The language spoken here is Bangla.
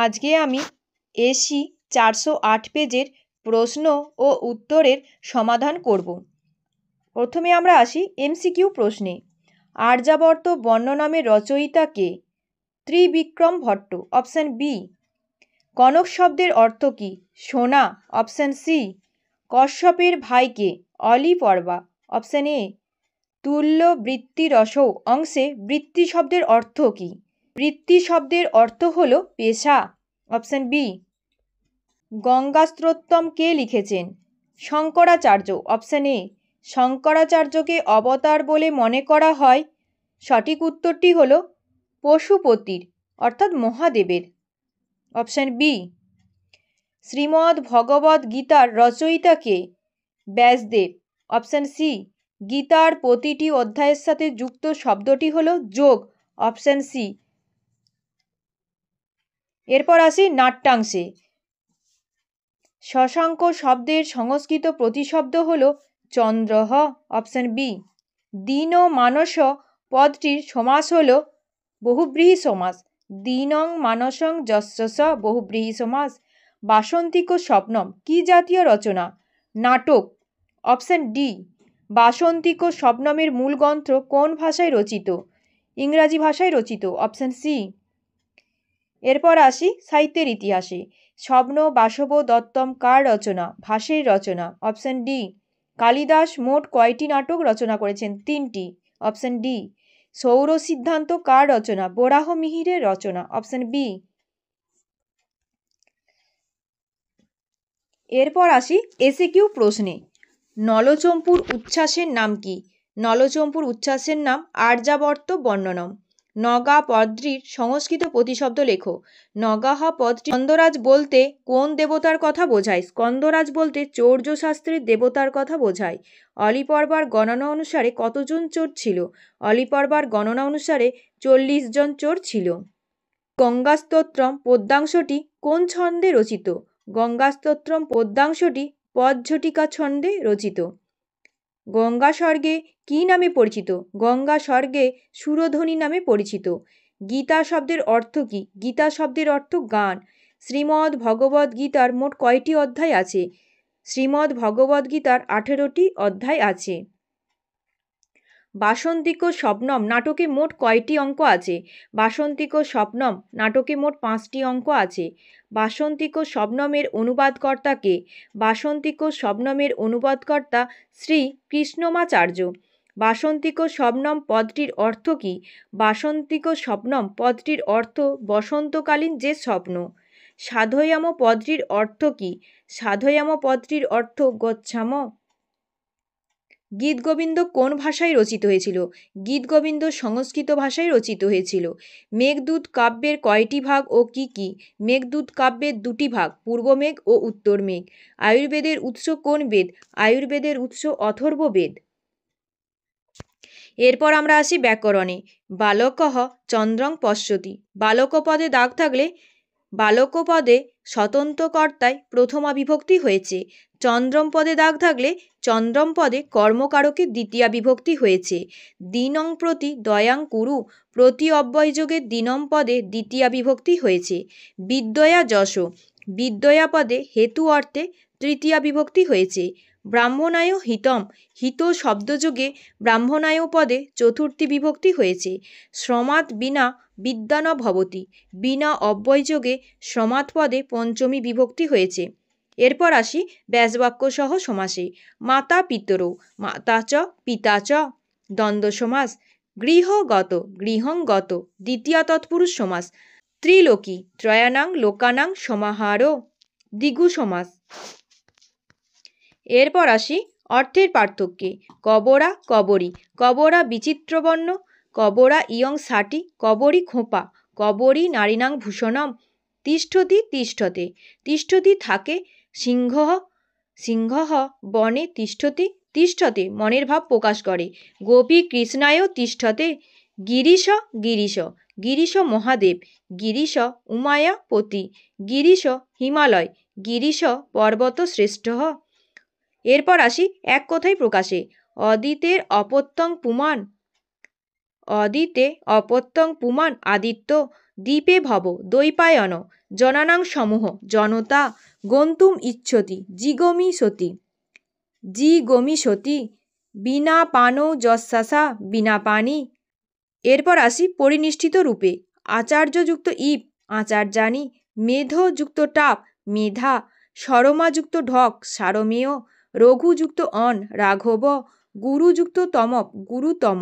আজকে আমি এসি 408 পেজের প্রশ্ন ও উত্তরের সমাধান করব। প্রথমে আমরা আসি এমসিকিউ প্রশ্নে। আর্যাবর্ত বর্ণনামের রচয়িতা কে? Trivikram Bhatta, option B. কনক শব্দের অর্থ কী? সোনা, অপশান সি। কশ্যপের ভাইকে? অলি পর্বা, অপশান এ। তুল্য বৃত্তিরসৌ অংশে বৃত্তি শব্দের অর্থ কী? বৃত্তি শব্দের অর্থ হল পেশা, অপশান বি। গঙ্গাস্তোত্রম কে লিখেছেন? Shankaracharya, option A. শঙ্করাচার্যকে অবতার বলে মনে করা হয়। সঠিক উত্তরটি হল পশুপতির অর্থাৎ মহাদেবের, অপশান বি। শ্রীমদ্ ভগবদ্ গীতার রচয়িতা কে? Vyasdev, option C. গীতার প্রতিটি অধ্যায়ের সাথে যুক্ত শব্দটি হল যোগ, অপশান সি। এরপর আসি নাট্যাংশে। শশাঙ্ক শব্দের সংস্কৃত প্রতিশব্দ হল চন্দ্রঃ, অপশান বি। দীন ও মানস পদটির সমাস হল বহুব্রীহি সমাস। দীনং মানসং যস্য বহুব্রীহি সমাস। বাসন্তিক স্বপ্নম কি জাতীয় রচনা? নাটক, অপশান ডি। বাসন্তিক স্বপ্নমের মূল গ্রন্থ কোন ভাষায় রচিত? ইংরাজি ভাষায় রচিত, অপশান সি। এরপর আসি সাহিত্যের ইতিহাসে। স্বপ্ন বাসব দত্তম কার রচনা? ভাসের রচনা, অপশান ডি। কালিদাস মোট কয়টি নাটক রচনা করেছেন? 3টি, অপশান ডি। সৌর সিদ্ধান্ত কার রচনা? বরাহ মিহিরের রচনা, অপশান বি। এরপর আসি এসিকিউ প্রশ্নে। নলচম্পুর উচ্ছ্বাসের নাম কি? নলচম্পুর উচ্ছ্বাসের নাম আর্যাবর্ত বর্ণনম। নগা পদটির সংস্কৃত প্রতিশব্দ লেখো। নগাহ পদটি স্কন্দরাজ বলতে কোন দেবতার কথা বোঝায়? স্কন্দরাজ বলতে চৌর্য শাস্ত্রের দেবতার কথা বোঝায়। অলিপর্বার গণনা অনুসারে কতজন চোর ছিল? অলিপর্বার গণনা অনুসারে 40 জন চোর ছিল। গঙ্গাস্তোত্রম পদ্যাংশটি কোন ছন্দে রচিত? গঙ্গাস্তোত্রম পদ্যাংশটি পদঝটিকা ছন্দে রচিত। গঙ্গা স্বর্গে কী নামে পরিচিত? গঙ্গা স্বর্গে সুরধ্বনি নামে পরিচিত। গীতা শব্দের অর্থ কী? গীতা শব্দের অর্থ গান। শ্রীমদ্ ভগবদ্ গীতার মোট কয়টি অধ্যায় আছে? শ্রীমদ্ ভগবদ্ গীতার 18টি অধ্যায় আছে। বাসন্তিক স্বপ্নম নাটকে মোট কয়টি অঙ্ক আছে? বাসন্তিক স্বপ্নম নাটকে মোট 5টি অঙ্ক আছে। বাসন্তিক স্বপ্নমের অনুবাদকর্তা কে? বাসন্তিক স্বপ্নমের অনুবাদকর্তা শ্রী কৃষ্ণমাচার্য। বাসন্তিক স্বপ্নম পদটির অর্থ কী? বাসন্তিক স্বপ্নম পদটির অর্থ বসন্তকালীন যে স্বপ্ন। সাধয়াম পদটির অর্থ কী? সাধয়াম পদটির অর্থ গচ্ছাম। গীতগোবিন্দ কোন ভাষায় রচিত হয়েছিল? গীতগোবিন্দ সংস্কৃত ভাষায় রচিত হয়েছিল। মেঘদূত কাব্যের কয়টি ভাগ ও কি কি? মেঘদূত কাব্যের 2টি ভাগ, পূর্ব মেঘ ও উত্তর মেঘ। আয়ুর্বেদের উৎস কোন বেদ? আয়ুর্বেদের উৎস অথর্ববেদ। এরপর আমরা আসি ব্যাকরণে। বালকঃ চন্দ্রং পশ্যতি। বালক পদে দাগ থাকলে বালক পদে স্বতন্ত্র কর্তায় প্রথমা বিভক্তি হয়েছে। চন্দ্রম পদে দাগ থাকলে চন্দ্রম পদে কর্মকারকে দ্বিতীয়া বিভক্তি হয়েছে। দিনং প্রতি দয়াং কুরু প্রতি অব্যয়যোগে দিনম পদে দ্বিতীয়া বিভক্তি হয়েছে। বিদ্যয়া যশ বিদ্যয়া পদে হেতু অর্থে তৃতীয়া বিভক্তি হয়েছে। ব্রাহ্মণায় হিতম হিত শব্দযোগে ব্রাহ্মণায় পদে চতুর্থী বিভক্তি হয়েছে। শ্রমাৎ বিনা বিদ্যা ন ভবতি বিনা অব্যয়যোগে শ্রমাৎ পদে পঞ্চমী বিভক্তি হয়েছে। এরপর আসি ব্যাসবাক্য সহ সমাসে। মাতা পিতরৌ মাতা চ পিতা চ দ্বন্দ্ব সমাস। গৃহগত গৃহং গত দ্বিতীয়া তৎপুরুষ সমাস। ত্রিলোকি ত্রয়াণাং লোকানাং সমাহার দ্বিগু সমাস। এরপর আসি অর্থের পার্থক্যে। কবরা কবরী কবরা বিচিত্রবর্ণ কবরা ইয়ং ষাটি কবরী খোঁপা কবরী নারীণাং ভূষণম। তিষ্ঠতি তিষ্ঠতে তিষ্ঠতি থাকে সিংহ সিংহ বনে তিষ্ঠতি তিষ্ঠতে মনের ভাব প্রকাশ করে। গোপী কৃষ্ণায় তিষ্ঠতে। গিরিশ গিরিশ গিরিশ মহাদেব গিরিশ উমায়া পতি গিরিশ হিমালয় গিরিশ পর্বত শ্রেষ্ঠ। এরপর আসি এক কথায় প্রকাশে। অদিতের অপত্যং পুমান অদিতে অপত্যং পুমান আদিত্য দ্বীপে ভব দ্বৈপায়ন জনানাং সমূহ জনতা গন্তুম ইচ্ছতি জিগমি সতি জিগমি সতি বিনা পানৌ যশাসা বিনা পানি। এরপর আসি পরিনিষ্ঠিত রূপে। আচার্যযুক্ত ইপ আচার্যানি, মেধযুক্ত টাপ মেধা, সরমাযুক্ত ঢক সারমেয়, রঘুযুক্ত অন রাঘব, গুরুযুক্ত তমপ গুরুতম।